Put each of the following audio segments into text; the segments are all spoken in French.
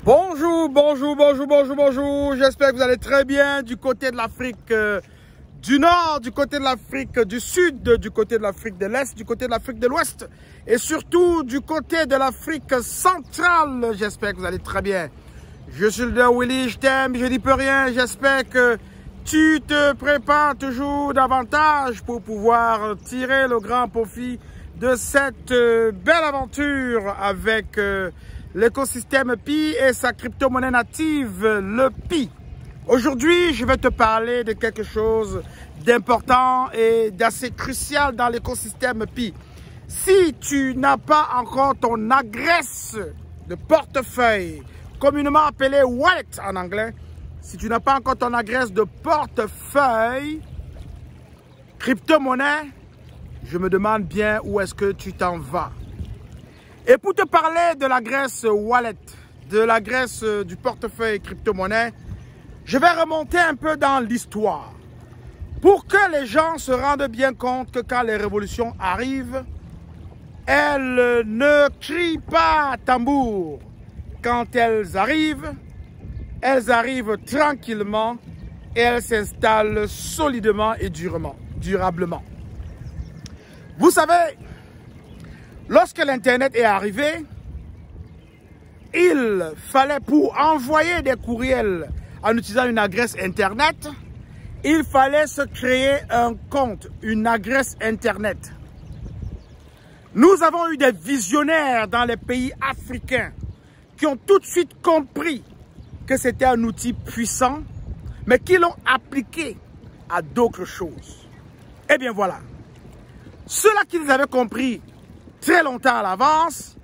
Bonjour, bonjour. J'espère que vous allez très bien du côté de l'Afrique du Nord, du côté de l'Afrique du Sud, du côté de l'Afrique de l'Est, du côté de l'Afrique de l'Ouest et surtout du côté de l'Afrique centrale. J'espère que vous allez très bien. Je suis le leader Willy, je t'aime, je n'y peux rien. J'espère que tu te prépares toujours davantage pour pouvoir tirer le grand profit de cette belle aventure avec l'écosystème Pi et sa crypto-monnaie native, le Pi. Aujourd'hui, je vais te parler de quelque chose d'important et d'assez crucial dans l'écosystème Pi. Si tu n'as pas encore ton adresse de portefeuille, communément appelée wallet en anglais, si tu n'as pas encore ton adresse de portefeuille crypto-monnaie, je me demande bien où est-ce que tu t'en vas. Et pour te parler de l'adresse wallet, de l'adresse du portefeuille crypto-monnaie, je vais remonter un peu dans l'histoire pour que les gens se rendent bien compte que quand les révolutions arrivent, elles ne crient pas à tambour. Quand elles arrivent tranquillement et elles s'installent solidement et durablement. Vous savez, lorsque l'Internet est arrivé, il fallait pour envoyer des courriels en utilisant une adresse Internet, il fallait se créer un compte, une adresse Internet. Nous avons eu des visionnaires dans les pays africains qui ont tout de suite compris que c'était un outil puissant, mais qui l'ont appliqué à d'autres choses. Eh bien voilà, ceux-là qui les avaient compris très longtemps à l'avance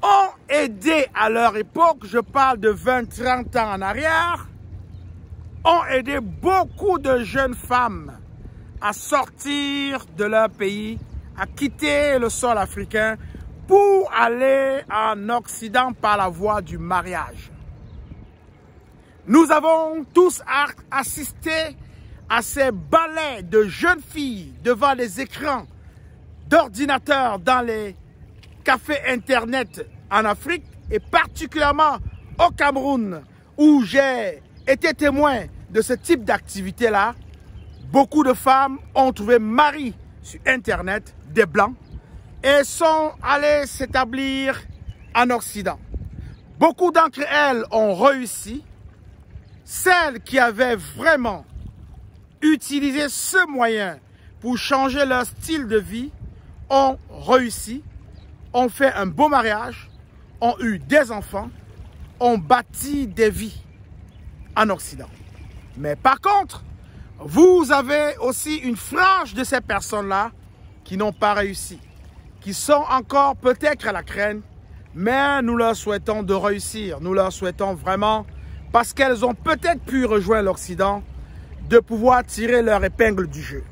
ont aidé à leur époque, je parle de 20-30 ans en arrière, ont aidé beaucoup de jeunes femmes à sortir de leur pays, à quitter le sol africain pour aller en Occident par la voie du mariage. Nous avons tous assisté à ces ballets de jeunes filles devant les écrans d'ordinateurs dans les cafés Internet en Afrique et particulièrement au Cameroun où j'ai été témoin de ce type d'activité-là. Beaucoup de femmes ont trouvé mari sur Internet, des blancs, et sont allées s'établir en Occident. Beaucoup d'entre elles ont réussi. Celles qui avaient vraiment utilisé ce moyen pour changer leur style de vie ont réussi, ont fait un beau mariage, ont eu des enfants, ont bâti des vies en Occident. Mais par contre, vous avez aussi une frange de ces personnes-là qui n'ont pas réussi, qui sont encore peut-être à la crainte, mais nous leur souhaitons de réussir. Nous leur souhaitons vraiment, parce qu'elles ont peut-être pu rejoindre l'Occident, de pouvoir tirer leur épingle du jeu.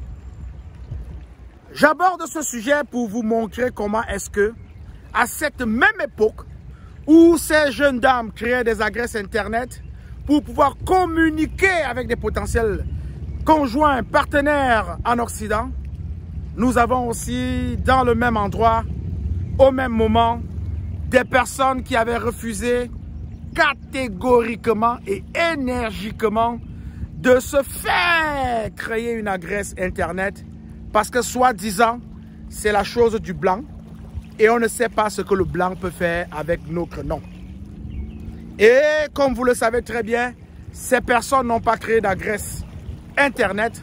J'aborde ce sujet pour vous montrer comment est-ce que, à cette même époque, où ces jeunes dames créaient des adresses Internet pour pouvoir communiquer avec des potentiels conjoints, partenaires en Occident, nous avons aussi, dans le même endroit, au même moment, des personnes qui avaient refusé catégoriquement et énergiquement de se faire créer une adresse Internet parce que soi-disant, c'est la chose du blanc et on ne sait pas ce que le blanc peut faire avec notre nom. Et comme vous le savez très bien, ces personnes n'ont pas créé d'adresse Internet,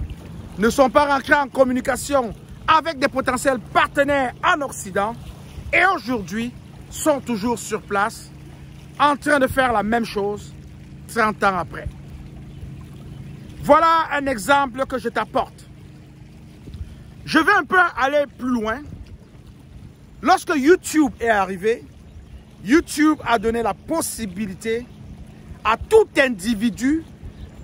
ne sont pas rentrées en communication avec des potentiels partenaires en Occident et aujourd'hui sont toujours sur place en train de faire la même chose 30 ans après. Voilà un exemple que je t'apporte. Je vais un peu aller plus loin. Lorsque YouTube est arrivé, YouTube a donné la possibilité à tout individu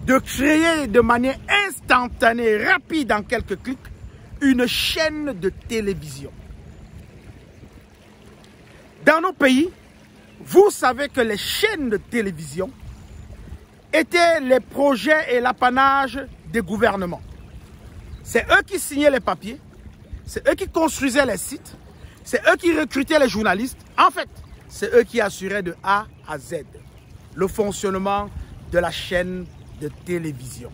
de créer de manière instantanée, rapide, en quelques clics, une chaîne de télévision. Dans nos pays, vous savez que les chaînes de télévision étaient les projets et l'apanage des gouvernements. C'est eux qui signaient les papiers, c'est eux qui construisaient les sites, c'est eux qui recrutaient les journalistes. En fait, c'est eux qui assuraient de A à Z le fonctionnement de la chaîne de télévision.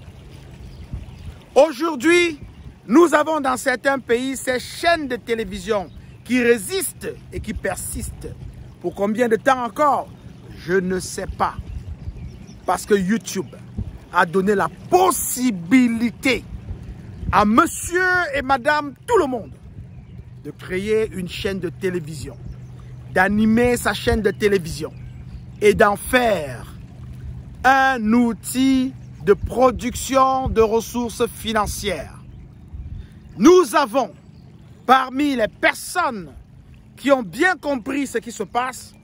Aujourd'hui, nous avons dans certains pays ces chaînes de télévision qui résistent et qui persistent. Pour combien de temps encore? Je ne sais pas. Parce que YouTube a donné la possibilité à monsieur et madame, tout le monde, de créer une chaîne de télévision, d'animer sa chaîne de télévision et d'en faire un outil de production de ressources financières. Nous avons, parmi les personnes qui ont bien compris ce qui se passe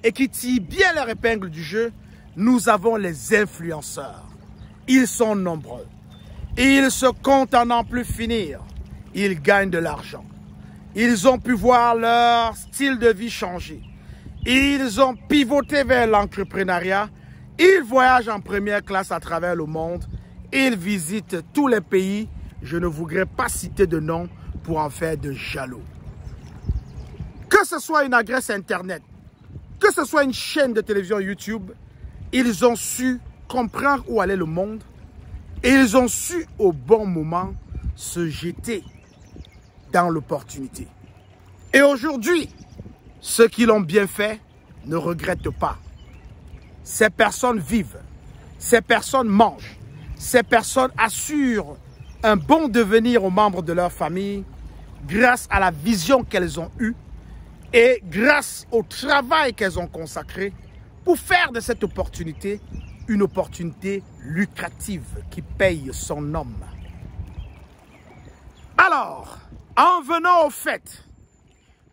et qui tirent bien leur épingle du jeu, nous avons les influenceurs. Ils sont nombreux. Ils se comptent à n'en plus finir. Ils gagnent de l'argent. Ils ont pu voir leur style de vie changer. Ils ont pivoté vers l'entrepreneuriat. Ils voyagent en première classe à travers le monde. Ils visitent tous les pays. Je ne voudrais pas citer de nom pour en faire de jaloux. Que ce soit une adresse Internet, que ce soit une chaîne de télévision YouTube, ils ont su comprendre où allait le monde et ils ont su au bon moment se jeter dans l'opportunité. Et aujourd'hui, ceux qui l'ont bien fait ne regrettent pas. Ces personnes vivent, ces personnes mangent, ces personnes assurent un bon devenir aux membres de leur famille grâce à la vision qu'elles ont eue et grâce au travail qu'elles ont consacré pour faire de cette opportunité une opportunité lucrative qui paye son nom. Alors, en venant au fait,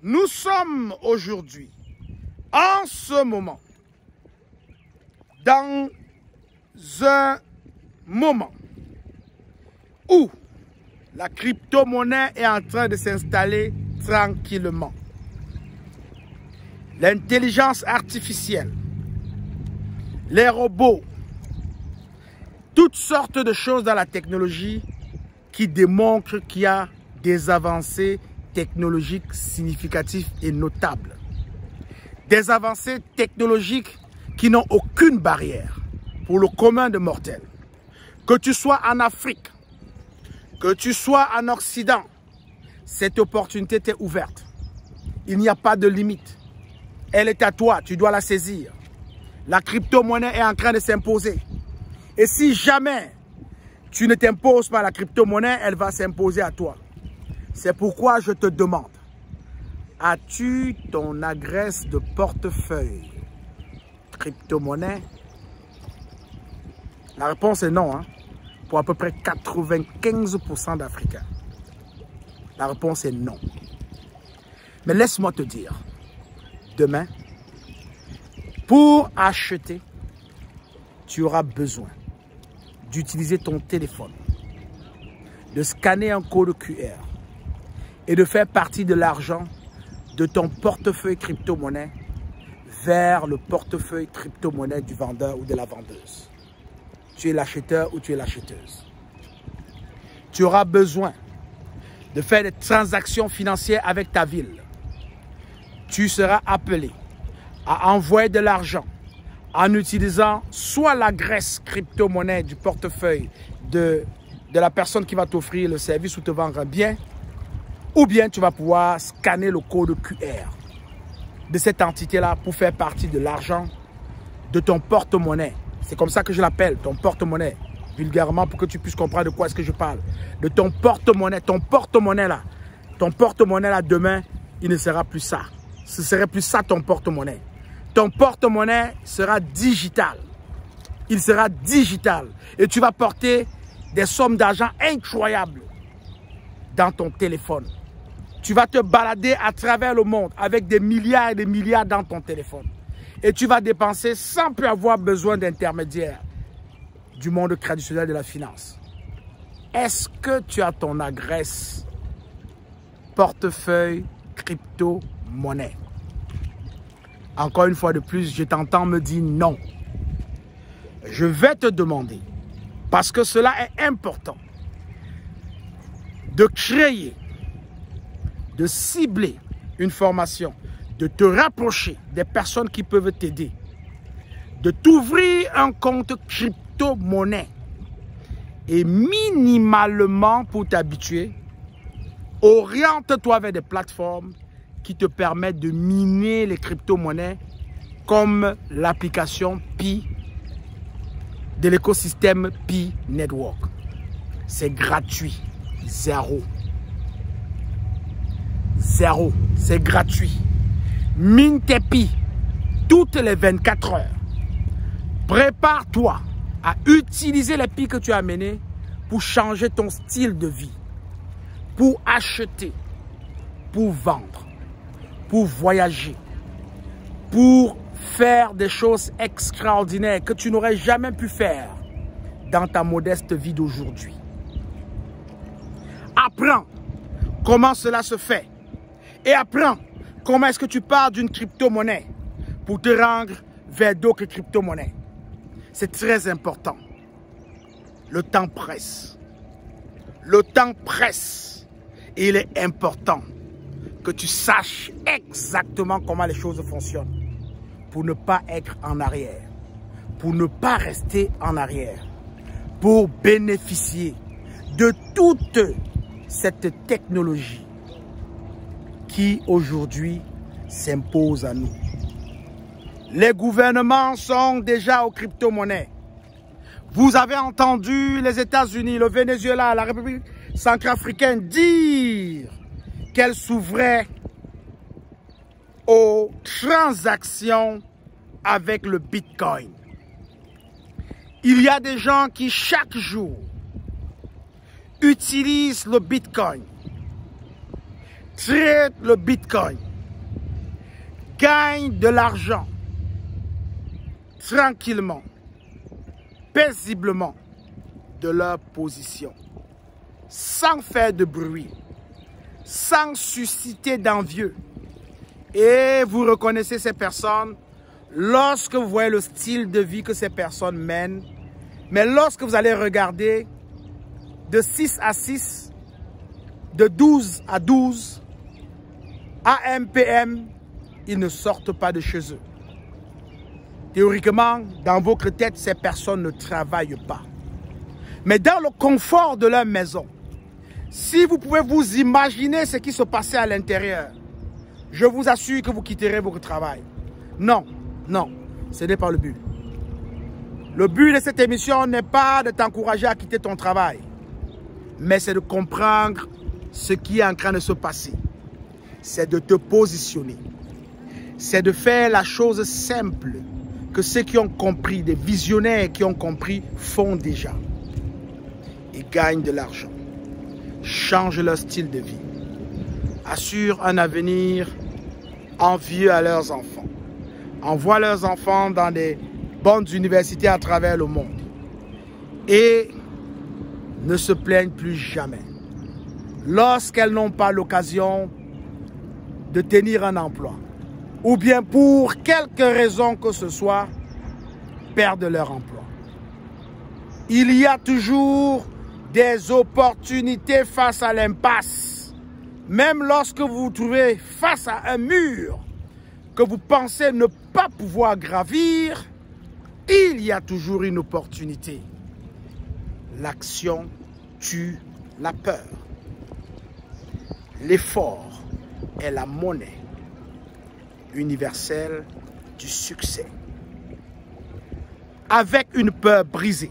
nous sommes aujourd'hui, en ce moment, dans un moment où la crypto-monnaie est en train de s'installer tranquillement. L'intelligence artificielle, les robots, toutes sortes de choses dans la technologie qui démontrent qu'il y a des avancées technologiques significatives et notables. Des avancées technologiques qui n'ont aucune barrière pour le commun de mortels. Que tu sois en Afrique, que tu sois en Occident, cette opportunité t'est ouverte. Il n'y a pas de limite. Elle est à toi, tu dois la saisir. La crypto-monnaie est en train de s'imposer. Et si jamais tu ne t'imposes pas à la crypto-monnaie, elle va s'imposer à toi. C'est pourquoi je te demande, as-tu ton adresse de portefeuille crypto-monnaie? La réponse est non, hein, pour à peu près 95% d'Africains. La réponse est non. Mais laisse-moi te dire, demain, pour acheter, tu auras besoin d'utiliser ton téléphone, de scanner un code QR et de faire partie de l'argent de ton portefeuille crypto-monnaie vers le portefeuille crypto-monnaie du vendeur ou de la vendeuse. Tu es l'acheteur ou tu es l'acheteuse. Tu auras besoin de faire des transactions financières avec ta ville. Tu seras appelé à envoyer de l'argent en utilisant soit l'adresse crypto-monnaie du portefeuille de la personne qui va t'offrir le service ou te vendre un bien, ou bien tu vas pouvoir scanner le code QR de cette entité-là pour faire partie de l'argent de ton porte-monnaie. C'est comme ça que je l'appelle, ton porte-monnaie, vulgairement, pour que tu puisses comprendre de quoi est-ce que je parle. De ton porte-monnaie, là, demain, il ne sera plus ça. Ce serait plus ça ton porte-monnaie. Ton porte-monnaie sera digital. Il sera digital. Et tu vas porter des sommes d'argent incroyables dans ton téléphone. Tu vas te balader à travers le monde avec des milliards et des milliards dans ton téléphone. Et tu vas dépenser sans plus avoir besoin d'intermédiaires du monde traditionnel de la finance. Est-ce que tu as ton adresse portefeuille crypto-monnaie? Encore une fois de plus, je t'entends me dire non. Je vais te demander, parce que cela est important, de créer, de cibler une formation, de te rapprocher des personnes qui peuvent t'aider, de t'ouvrir un compte crypto-monnaie et minimalement pour t'habituer, oriente-toi vers des plateformes qui te permettent de miner les crypto-monnaies comme l'application Pi de l'écosystème Pi Network. C'est gratuit, zéro, c'est gratuit. Mine tes Pi toutes les 24 heures. Prépare-toi à utiliser les Pi que tu as amenés pour changer ton style de vie, pour acheter, pour vendre, pour voyager, pour faire des choses extraordinaires que tu n'aurais jamais pu faire dans ta modeste vie d'aujourd'hui. Apprends comment cela se fait et apprends comment est-ce que tu pars d'une crypto-monnaie pour te rendre vers d'autres crypto-monnaies. C'est très important. Le temps presse. Le temps presse. Et il est important que tu saches exactement comment les choses fonctionnent pour ne pas être en arrière, pour ne pas rester en arrière, pour bénéficier de toute cette technologie qui aujourd'hui s'impose à nous. Les gouvernements sont déjà aux crypto-monnaies. Vous avez entendu les États-Unis, le Venezuela, la République centrafricaine dire qu'elles s'ouvraient aux transactions avec le Bitcoin. Il y a des gens qui chaque jour utilisent le Bitcoin, traitent le Bitcoin, gagnent de l'argent tranquillement, paisiblement de leur position, sans faire de bruit, sans susciter d'envieux. Et vous reconnaissez ces personnes lorsque vous voyez le style de vie que ces personnes mènent. Mais lorsque vous allez regarder de 6 à 6, de 12 à 12, AM, PM, ils ne sortent pas de chez eux. Théoriquement, dans votre tête, ces personnes ne travaillent pas. Mais dans le confort de leur maison, si vous pouvez vous imaginer ce qui se passait à l'intérieur, je vous assure que vous quitterez votre travail. Non, non, ce n'est pas le but. Le but de cette émission n'est pas de t'encourager à quitter ton travail, mais c'est de comprendre ce qui est en train de se passer. C'est de te positionner. C'est de faire la chose simple que ceux qui ont compris, des visionnaires qui ont compris, font déjà. Ils gagnent de l'argent, changent leur style de vie, assurent un avenir envieux à leurs enfants, envoient leurs enfants dans des bonnes universités à travers le monde et ne se plaignent plus jamais. Lorsqu'elles n'ont pas l'occasion de tenir un emploi, ou bien pour quelque raison que ce soit, perdent leur emploi. Il y a toujours des opportunités face à l'impasse. Même lorsque vous vous trouvez face à un mur que vous pensez ne pas pouvoir gravir, il y a toujours une opportunité. L'action tue la peur. L'effort est la monnaie universelle du succès. Avec une peur brisée,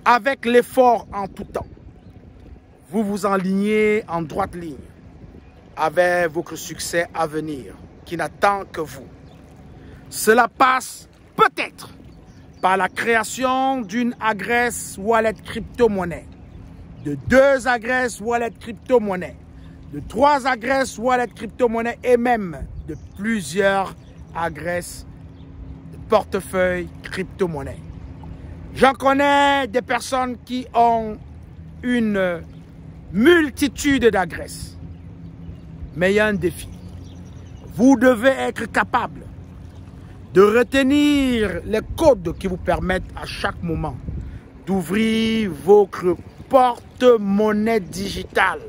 avec l'effort en tout temps, vous vous enlignez en droite ligne avec votre succès à venir qui n'attend que vous. Cela passe peut-être par la création d'une adresse wallet crypto-monnaie, de 2 adresses wallet crypto-monnaie, de 3 adresses wallet crypto-monnaie et même de plusieurs adresses de portefeuille crypto-monnaie. J'en connais des personnes qui ont une multitude d'adresses. Mais il y a un défi. Vous devez être capable de retenir les codes qui vous permettent à chaque moment d'ouvrir votre porte-monnaie digitale,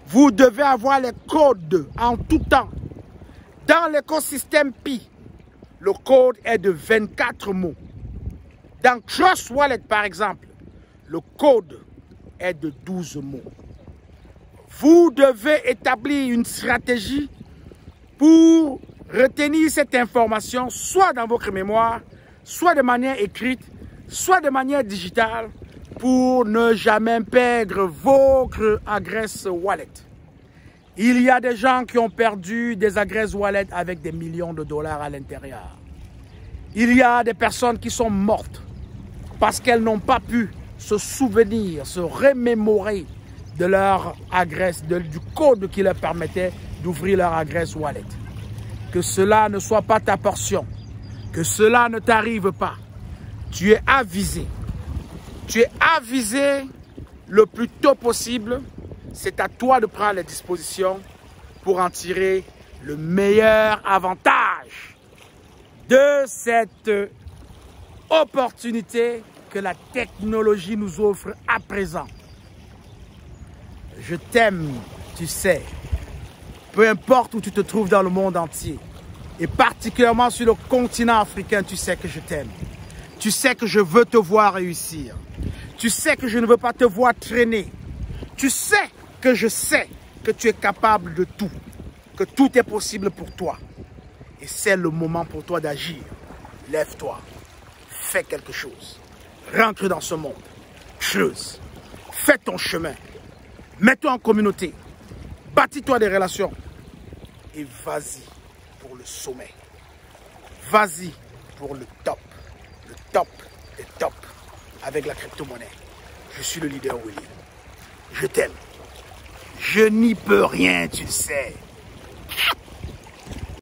Vous devez avoir les codes en tout temps. Dans l'écosystème Pi, le code est de 24 mots. Dans Trust Wallet, par exemple, le code est de 12 mots. Vous devez établir une stratégie pour retenir cette information, soit dans votre mémoire, soit de manière écrite, soit de manière digitale, pour ne jamais perdre votre adresse wallet. Il y a des gens qui ont perdu des adresses wallet avec des millions de dollars à l'intérieur. Il y a des personnes qui sont mortes parce qu'elles n'ont pas pu se souvenir, se remémorer de leur adresse, du code qui leur permettait d'ouvrir leur adresse wallet. Que cela ne soit pas ta portion, que cela ne t'arrive pas. Tu es avisé. Tu es avisé le plus tôt possible. C'est à toi de prendre les dispositions pour en tirer le meilleur avantage de cette opportunité que la technologie nous offre à présent. Je t'aime, tu sais, peu importe où tu te trouves dans le monde entier, et particulièrement sur le continent africain, tu sais que je t'aime. Tu sais que je veux te voir réussir. Tu sais que je ne veux pas te voir traîner. Tu sais que je sais que tu es capable de tout, que tout est possible pour toi. Et c'est le moment pour toi d'agir. Lève-toi, fais quelque chose. Rentre dans ce monde, creuse, fais ton chemin. Mets-toi en communauté, bâtis-toi des relations et vas-y pour le sommet. Vas-y pour le top des tops avec la crypto-monnaie. Je suis le leader Willy. Je t'aime. Je n'y peux rien, tu sais.